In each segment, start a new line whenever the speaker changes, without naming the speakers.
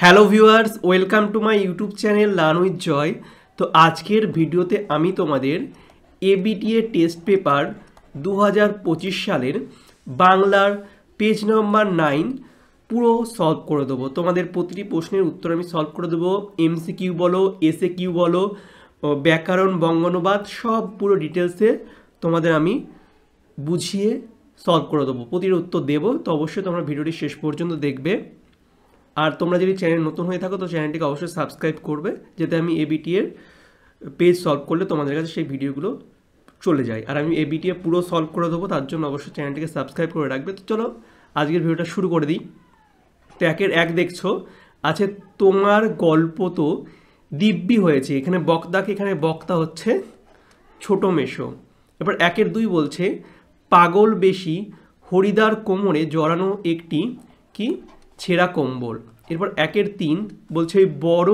Hello viewers, welcome to my YouTube channel learn with Joy. তো আজকের ভিডিওতে আমি তোমাদের এবিটিএ টেস্ট পেপার 2025 সালের বাংলার পেজ নম্বর 9 পুরো সলভ করে দেবো। তোমাদের প্রতিটি প্রশ্নের উত্তর আমি সলভ করে দেবো। এমসিকিউ বলো, এসএ কিউ বলো, ব্যাকরণ, বঙ্গানুবাদ সব পুরো ডিটেলসে তোমাদের আমি বুঝিয়ে সলভ করে দেবো, প্রতিটি উত্তর দেবো। তো অবশ্যই তোমরা ভিডিওটি শেষ পর্যন্ত দেখবে। আর তোমরা যদি চ্যানেল নতুন হয়ে থাকো তো চ্যানেলটিকে অবশ্যই সাবস্ক্রাইব করবে, যাতে আমি এবিটি এর পেজ সলভ করলে তোমাদের কাছে সেই ভিডিওগুলো চলে যায়। আর আমি এবিটি এ পুরো সলভ করে দেবো, তার জন্য অবশ্যই চ্যানেলটিকে সাবস্ক্রাইব করে রাখবে। তো চলো আজকের ভিডিওটা শুরু করে দিই। তো একের এক দেখছো আছে তোমার গল্প তো দিব্যি হয়েছে। এখানে বক্তাকে, এখানে বক্তা হচ্ছে ছোট মেশো। এবার একের দুই বলছে পাগল বেশি হরিদার কোমরে জড়ানো একটি কি ছেঁড়া কম্বল। এরপর একের তিন বলছে বড়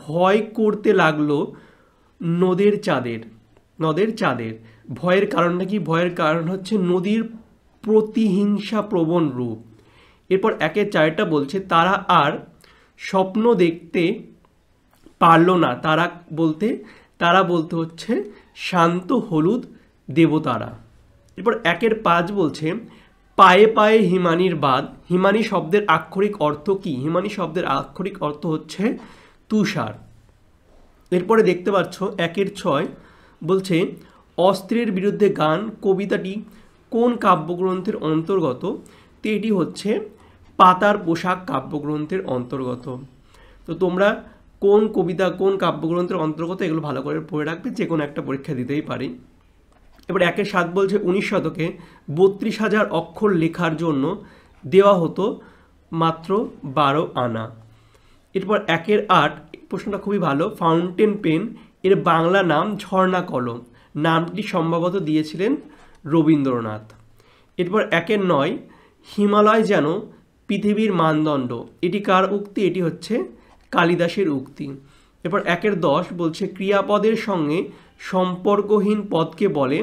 ভয় করতে লাগলো নদের চাঁদের। ভয়ের কারণটা কি? ভয়ের কারণ হচ্ছে নদীর প্রতিহিংসা প্রবণ রূপ। এরপর একের চারটা বলছে তারা আর স্বপ্ন দেখতে পারল না। তারা বলতে হচ্ছে শান্ত হলুদ দেবতারা। এরপর একের পাঁচ বলছে পায়ে পায়ে হিমানির বাঁধ। হিমানি শব্দের আক্ষরিক অর্থ কি? হিমানি শব্দের আক্ষরিক অর্থ হচ্ছে তুষার। এরপরে দেখতে পাচ্ছ একের ছয় বলছে অস্ত্রের বিরুদ্ধে গান কবিতাটি কোন কাব্যগ্রন্থের অন্তর্গত? তো এটি হচ্ছে পাতার পোশাক কাব্যগ্রন্থের অন্তর্গত। তো তোমরা কোন কবিতা কোন কাব্যগ্রন্থের অন্তর্গত এগুলো ভালো করে পড়ে রাখবে, যে কোনো একটা পরীক্ষা দিতেই পারি। এবার একের সাত বলছে 19 শতকে 32,000 অক্ষর লেখার জন্য দেওয়া হতো মাত্র 12 আনা। এরপর একের আট প্রশ্নটা খুবই ভালো। ফাউন্টেন পেন এর বাংলা নাম ঝর্ণা কলম। নামটি সম্ভবত দিয়েছিলেন রবীন্দ্রনাথ। এরপর একের নয় হিমালয় যেন পৃথিবীর মানদণ্ড। এটি কার উক্তি? এটি হচ্ছে কালিদাসের উক্তি। এরপর একের 10 বলছে ক্রিয়াপদের সঙ্গে সম্পর্কহীন পদকে বলে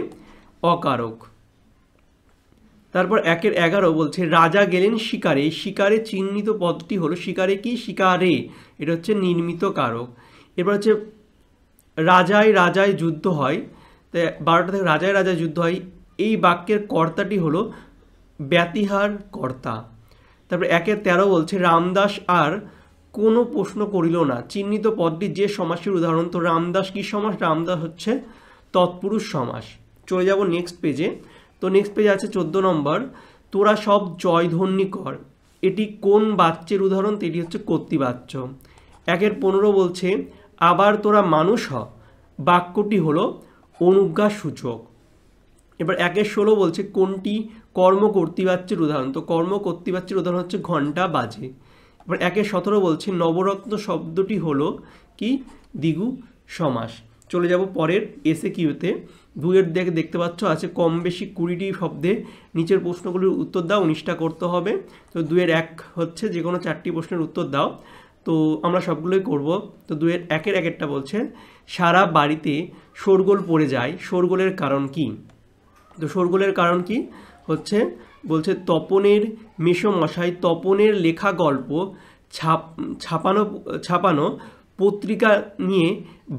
অকারক। তারপর একের 11 বলছে রাজা গেলেন শিকারে। শিকারে চিহ্নিত পদটি হলো শিকারে কি? শিকারে, এটা হচ্ছে নির্মিত কারক। এরপর হচ্ছে রাজায় রাজায় যুদ্ধ হয়। তাই 12টা থেকে রাজায় রাজায় যুদ্ধ হয়, এই বাক্যের কর্তাটি হলো ব্যতিহার কর্তা। তারপর একের 13 বলছে রামদাস আর কোনো প্রশ্ন করিল না। চিহ্নিত পদটি যে সমাসের উদাহরণ। তো রামদাস কি সমাস? রামদাস হচ্ছে তৎপুরুষ সমাস। চলে যাব নেক্সট পেজে। তো নেক্সট পেজে আছে 14 নম্বর তোরা সব জয়ধ্বনি কর। এটি কোন বাচ্যের উদাহরণ? এটি হচ্ছে কর্তৃবাচ্য। একের 15 বলছে আবার তোরা মানুষ হ। বাক্যটি হলো অনুজ্ঞা সূচক। এবার একের 16 বলছে কোনটি কর্ম কর্তৃবাচ্যের উদাহরণ? তো কর্ম কর্তৃবাচ্যের উদাহরণ হচ্ছে ঘণ্টা বাজে। এবার একের 17 বলছে নবরত্ন শব্দটি হলো কি? দ্বিগু সমাস। চলে যাব পরের এসে কিউতে। দুইয়ের দেখতে পাচ্ছ আছে কম বেশি 20টি শব্দে নিচের প্রশ্নগুলির উত্তর দাও, 19টা করতে হবে। তো দুইয়ের এক হচ্ছে যে কোনো 4টি প্রশ্নের উত্তর দাও। তো আমরা সবগুলোই করব। তো দুইয়ের একের একটা বলছে সারা বাড়িতে শোরগোল পড়ে যায়, শোরগোলের কারণ কি? তো শোরগোলের কারণ কি হচ্ছে বলছে তপনের মেসোমশাই তপনের লেখা গল্প ছাপানো পত্রিকা নিয়ে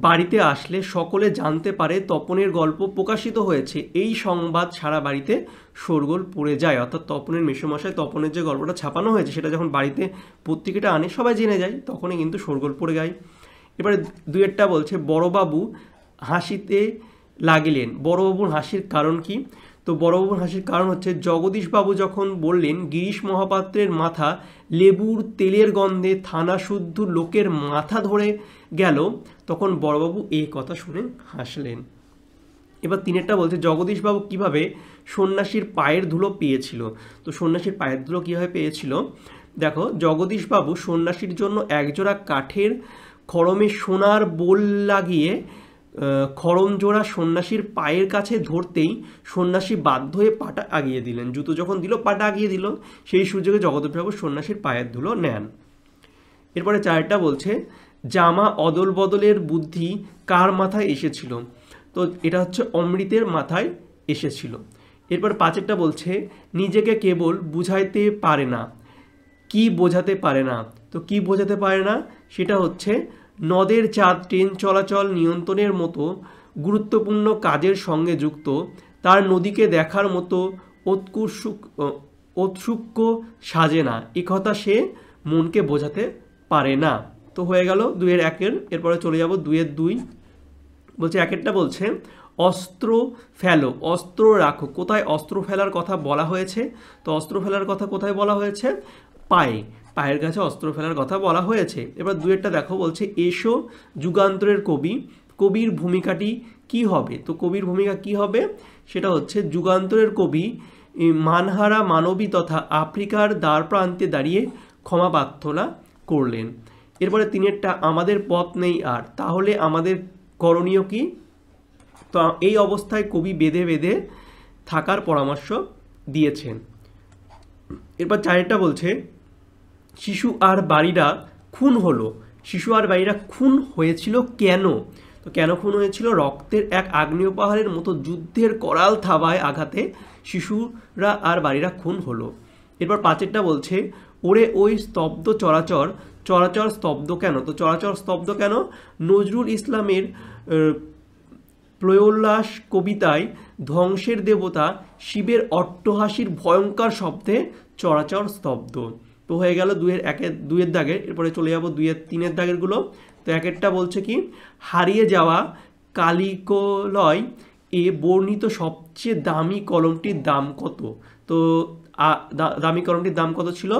বাড়িতে আসলে সকলে জানতে পারে তপনের গল্প প্রকাশিত হয়েছে। এই সংবাদ সারা বাড়িতে শোরগোল পড়ে যায়। অর্থাৎ তপনের মেসোমশাই তপনের যে গল্পটা ছাপানো হয়েছে সেটা যখন বাড়িতে পত্রিকাটা আনে সবাই জেনে যায়, তখনই কিন্তু শোরগোল পড়ে যায়। এবারে দুইয়েরটা বলছে বড়বাবু হাসিতে লাগিলেন। বড়বাবুর হাসির কারণ কি? তো বড়বাবুর হাসির কারণ হচ্ছে জগদীশবাবু যখন বললেন গিরিশ মহাপাত্রের মাথা লেবুর তেলের গন্ধে থানা শুদ্ধ লোকের মাথা ধরে গেল, তখন বড়বাবু এই কথা শুনে হাসলেন। এবার তিনেরটা বলছে জগদীশবাবু কিভাবে সন্ন্যাসীর পায়ের ধুলো পেয়েছিল। তো সন্ন্যাসীর পায়ের ধুলো কীভাবে পেয়েছিল? দেখো, জগদীশবাবু সন্ন্যাসীর জন্য একজোড়া কাঠের খড়মে সোনার বোল লাগিয়ে খড়মজোড়া সন্ন্যাসীর পায়ের কাছে ধরতেই সন্ন্যাসী বাধ্য হয়ে পাটা আগিয়ে দিলেন। জুতো যখন দিল পাটা আগিয়ে দিল, সেই সুযোগে জগদীশবাবু সন্ন্যাসীর পায়ের ধুলো নেন। এরপরে চারটা বলছে জামা অদল বদলের বুদ্ধি কার মাথায় এসেছিল। তো এটা হচ্ছে অমৃতের মাথায় এসেছিল। এরপর পাঁচেরটা বলছে নিজেকে কেবল বুঝাইতে পারে না, কি বোঝাতে পারে না? তো কি বোঝাতে পারে না সেটা হচ্ছে নদের চাঁদ ট্রেন চলাচল নিয়ন্ত্রণের মতো গুরুত্বপূর্ণ কাজের সঙ্গে যুক্ত, তার নদীকে দেখার মতো ঔৎসুক্য সাজে না, এ কথা সে মনকে বোঝাতে পারে না। তো হয়ে গেল 2-এর 1-এর। এরপরে চলে যাব 2-এর 2। বলছে 1-এরটা বলছে অস্ত্র ফেলো, অস্ত্র রাখো। কোথায় অস্ত্র ফেলার কথা বলা হয়েছে? তো অস্ত্র ফেলার কথা কোথায় বলা হয়েছে? পায়ে, পায়ের কাছে অস্ত্র ফেলার কথা বলা হয়েছে। এবার 2-এরটা দেখো, বলছে এসো যুগান্তরের কবি, কবির ভূমিকাটি কি হবে? তো কবির ভূমিকা কি হবে সেটা হচ্ছে যুগান্তরের কবি মানহারা মানবী তথা আফ্রিকার দ্বার প্রান্তে দাঁড়িয়ে ক্ষমা প্রার্থনা করলেন। এরপরে 3-এরটা আমাদের পথ নেই আর, তাহলে আমাদের করণীয় কি? তো এই অবস্থায় কবি বেঁধে বেঁধে থাকার পরামর্শ দিয়েছেন। এরপর 4-এরটা বলছে শিশু আর বাড়িরা খুন হলো। শিশু আর বাড়িরা খুন হয়েছিল কেন? তো কেন খুন হয়েছিল? রক্তের এক আগ্নেয় পাহাড়ের মতো যুদ্ধের করাল থাবায় আঘাতে শিশুরা আর বাড়িরা খুন হলো। এরপর 5-এরটা বলছে ওরে ওই স্তব্ধ চরাচর, চরাচর স্তব্ধ কেন? তো চরাচর স্তব্ধ কেন? নজরুল ইসলামের প্রয়োল্লাস কবিতায় ধ্বংসের দেবতা শিবের অট্টহাসির ভয়ঙ্কর শব্দে চরাচর স্তব্ধ। তো হয়ে গেল 2-এর দাগের। এরপরে চলে যাব 2-এর 3-এর দাগেরগুলো। তো 1-এরটা বলছে কি হারিয়ে যাওয়া কালিকলয় এ বর্ণিত সবচেয়ে দামি কলমটির দাম কত? তো দামি কলমটির দাম কত ছিল?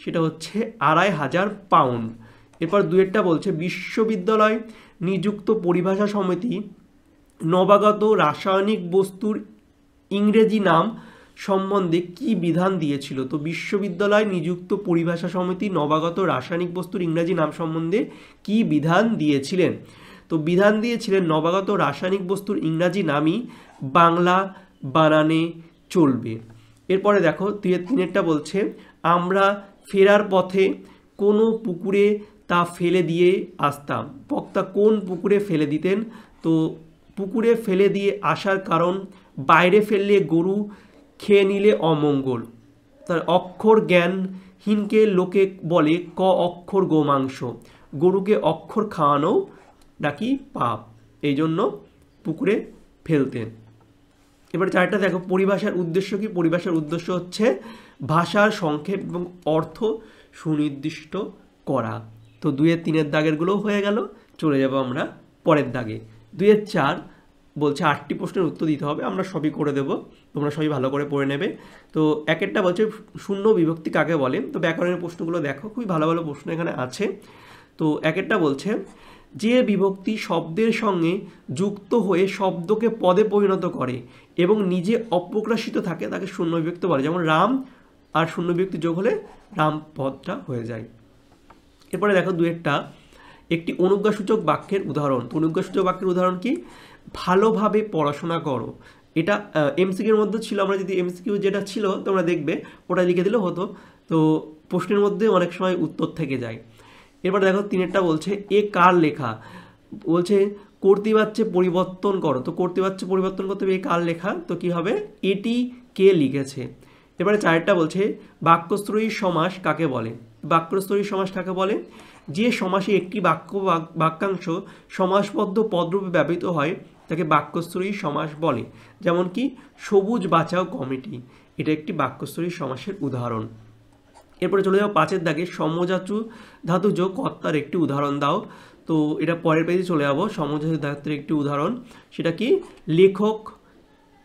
সেটা হচ্ছে 2500 পাউন্ড। এরপর 2-এরটা বলছে বিশ্ববিদ্যালয় নিযুক্ত পরিভাষা সমিতি নবাগত রাসায়নিক বস্তুর ইংরেজি নাম সম্বন্ধে কি বিধান দিয়েছিল? তো বিশ্ববিদ্যালয় নিযুক্ত পরিভাষা সমিতি নবাগত রাসায়নিক বস্তুর ইংরেজি নাম সম্বন্ধে কি বিধান দিয়েছিলেন? তো বিধান দিয়েছিলেন নবাগত রাসায়নিক বস্তুর ইংরাজি নামই বাংলা বানানে চলবে। এরপরে দেখো 3-এরটা বলছে আমরা ফেরার পথে কোনো পুকুরে তা ফেলে দিয়ে আসতাম। বক্তা কোন পুকুরে ফেলে দিতেন? তো পুকুরে ফেলে দিয়ে আসার কারণ বাইরে ফেললে গরু খেয়ে নিলে অমঙ্গল। তার অক্ষর জ্ঞানহীনকে লোকে বলে ক অক্ষর গোমাংস, গরুকে অক্ষর খাওয়ানো নাকি পাপ, এই জন্য পুকুরে ফেলতেন। এবার 4টা দেখো পরিভাষার উদ্দেশ্য কি? পরিভাষার উদ্দেশ্য হচ্ছে ভাষার সংক্ষেপ এবং অর্থ সুনির্দিষ্ট করা। তো 2-এর 3-এর দাগেরগুলোও হয়ে গেল। চলে যাব আমরা পরের দাগে। 2-এর 4 বলছে 8টি প্রশ্নের উত্তর দিতে হবে, আমরা সবই করে দেব, তোমরা সবই ভালো করে পড়ে নেবে। তো 1-এরটা বলছে শূন্য বিভক্তি কাকে বলে? তো ব্যাকরণের প্রশ্নগুলো দেখো, খুবই ভালো ভালো প্রশ্ন এখানে আছে। তো 1-এরটা বলছে যে বিভক্তি শব্দের সঙ্গে যুক্ত হয়ে শব্দকে পদে পরিণত করে এবং নিজে অপ্রকাশিত থাকে তাকে শূন্য বিভক্তি বলে। যেমন রাম আর শূন্য বিভক্তি যোগ হলে রাম পদটা হয়ে যায়। এরপরে দেখো 2-এরটা একটি অনুজ্ঞাসূচক বাক্যের উদাহরণ। অনুজ্ঞাসূচক বাক্যের উদাহরণ কি? ভালোভাবে পড়াশোনা করো। এটা এমসিকিউর মধ্যে ছিল, আমরা যদি এমসিকিউ যেটা ছিল তোমরা দেখবে ওটা লিখে দিলেও হতো। তো প্রশ্নের মধ্যে অনেক সময় উত্তর থেকে যায়। এরপর দেখো 3-এরটা বলছে এ কার লেখা? বলছে কর্তৃবাচ্যে পরিবর্তন করো। তো কর্তৃবাচ্যে পরিবর্তন করতে হবে, এ কার লেখা? তো কি হবে? এটি কে লিখেছে। এবারে 4-এরটা বলছে বাক্যশ্রয়ী সমাস কাকে বলে? বাক্যশ্রয়ী সমাস কাকে বলে? যে সমাসে একটি বাক্যাংশ সমাসবদ্ধ পদরূপে ব্যবহৃত হয় তাকে বাক্যশ্রয়ী সমাস বলে। যেমন কি সবুজ বাঁচাও কমিটি, এটা একটি বাক্যশ্রয়ী সমাসের উদাহরণ। এরপরে চলে যাও 5-এর দাগে সমজাচু ধাতুজ কর্তার একটি উদাহরণ দাও। তো এটা পরের পেজে চলে যাবো। সমজাচু ধাতুর একটি উদাহরণ সেটা কি? লেখক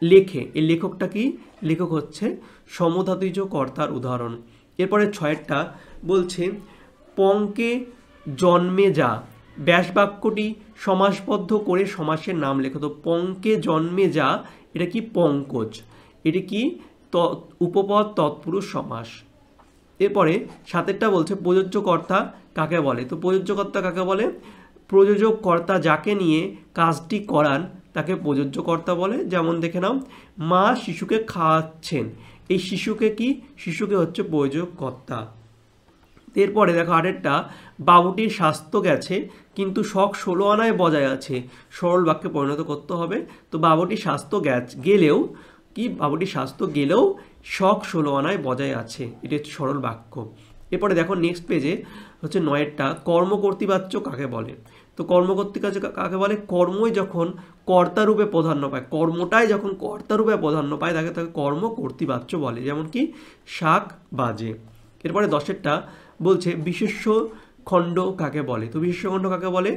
লেখে। এই লেখকটা কি? লেখক হচ্ছে সমধাতুজ কর্তার উদাহরণ। এরপরে 6-এরটা বলছে পঙ্কে জন্মে যা, ব্যাস বাক্যটি সমাসবদ্ধ করে সমাসের নাম লেখো। তো পঙ্কে জন্মে যা, এটা কি? পঙ্কজ। এটি কি? উপপদ তৎপুরুষ সমাস। এরপরে 7-এরটা বলছে প্রযোজ্য কর্তা কাকে বলে? তো প্রযোজ্য কর্তা কাকে বলে? প্রযোজক কর্তা যাকে নিয়ে কাজটি করান তাকে প্রযোজ্য কর্তা বলে। যেমন দেখে নাও, মা শিশুকে খাওয়াচ্ছেন, এই শিশুকে কি? শিশুকে হচ্ছে প্রযোজক কর্তা। এরপরে দেখো 8-এরটা বাবুটির স্বাস্থ্য গেছে কিন্তু শখ 16 আনায় বজায় আছে, সরল বাক্যে পরিণত করতে হবে। তো বাবুটির স্বাস্থ্য গেলেও কি? বাবুটির স্বাস্থ্য গেলেও শখ 16 আনায় বজায় আছে, এটা হচ্ছে সরল বাক্য। এরপরে দেখো নেক্সট পেজে হচ্ছে 9-এরটা কর্মকর্তৃবাচ্য কাকে বলে। তো কর্মকর্তৃবাচ্য কাকে বলে, কর্মই যখন কর্তারূপে প্রাধান্য পায়, কর্মটাই যখন কর্তারূপে প্রাধান্য পায় তাকে কর্মকর্তৃবাচ্য বলে, যেমন কি শাক বাজে। এরপরে 10-এরটা বলছে বিশেষ্য খণ্ড কাকে বলে। তো বিশেষ্য খণ্ড কাকে বলে,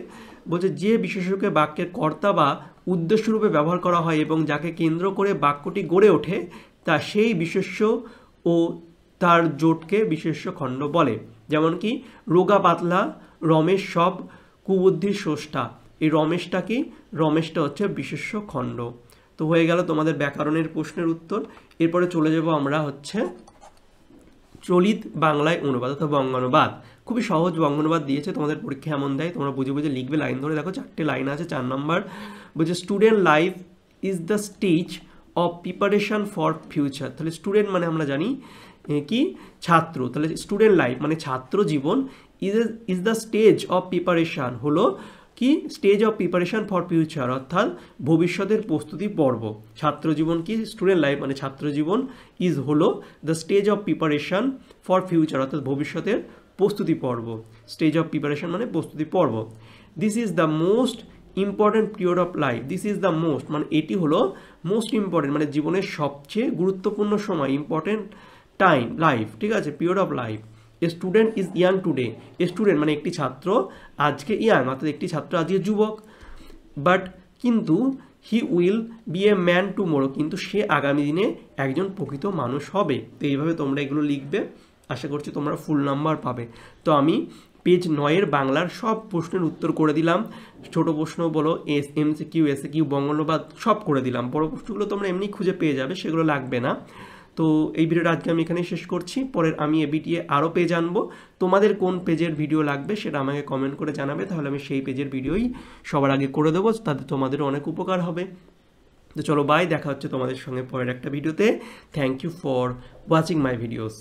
বলছে যে বিশেষ্যকে বাক্যের কর্তা বা উদ্দেশ্যরূপে ব্যবহার করা হয় এবং যাকে কেন্দ্র করে বাক্যটি গড়ে ওঠে তা সেই বিশেষ্য ও তার জোটকে বিশেষ্য খণ্ড বলে। যেমন কি রোগা পাতলা রমেশ সব কুবুদ্ধির স্রষ্টা, এই রমেশটা কি, রমেশটা হচ্ছে বিশেষ্য খণ্ড। তো হয়ে গেল তোমাদের ব্যাকরণের প্রশ্নের উত্তর। এরপরে চলে যাব আমরা হচ্ছে চলিত বাংলায় অনুবাদ অর্থাৎ বঙ্গানুবাদ। খুবই সহজ বঙ্গানুবাদ দিয়েছে, তোমাদের পরীক্ষা এমন দেয় তোমরা বুঝে বুঝে লিখবে, লাইন ধরে দেখো 4টে লাইন আছে। 4 নম্বর বলছে student life is the stage of preparation for future. তাহলে স্টুডেন্ট মানে আমরা জানি কি ছাত্র, তাহলে স্টুডেন্ট লাইফ মানে ছাত্র জীবন, is the stage of preparation হলো কি, stage of preparation for future অর্থাৎ ভবিষ্যতের প্রস্তুতি পর্ব। ছাত্র জীবন কি, স্টুডেন্ট লাইফ মানে ছাত্র জীবন, ইজ হলো the stage of preparation for future অর্থাৎ ভবিষ্যতের প্রস্তুতি পর্ব। স্টেজ অফ প্রিপারেশন মানে প্রস্তুতি পর্ব। This is the most important period of life, this is the most মানে এটি হলো মোস্ট ইম্পর্টেন্ট মানে জীবনের সবচেয়ে গুরুত্বপূর্ণ সময়, ইম্পর্টেন্ট টাইম লাইফ, ঠিক আছে, period of life. A student is young today, a student মানে একটি ছাত্র আজকে ইয়াং অর্থাৎ একটি ছাত্র আজকে যুবক, বাট কিন্তু he will B a man tomorrow কিন্তু সে আগামী দিনে একজন প্রকৃত মানুষ হবে। তো এইভাবে তোমরা এগুলো লিখবে, আশা করছি তোমরা ফুল নাম্বার পাবে। তো আমি পেজ 9-এর বাংলার সব প্রশ্নের উত্তর করে দিলাম, ছোট প্রশ্ন বলো MCQ SAQ বঙ্গানুবাদ সব করে দিলাম। বড় প্রশ্নগুলো তোমরা এমনি খুঁজে পেয়ে যাবে, সেগুলো লাগবে না। তো এই ভিডিওটা আজকে আমি এখানেই শেষ করছি। পরের আমি এবিটিএ আরও পেজ আনবো, তোমাদের কোন পেজের ভিডিও লাগবে সেটা আমাকে কমেন্ট করে জানাবে, তাহলে আমি সেই পেজের ভিডিওই সবার আগে করে দেবো, তাতে তোমাদেরও অনেক উপকার হবে। তো চলো বাই, দেখা হচ্ছে তোমাদের সঙ্গে পরের একটা ভিডিওতে। Thank you for watching my videos.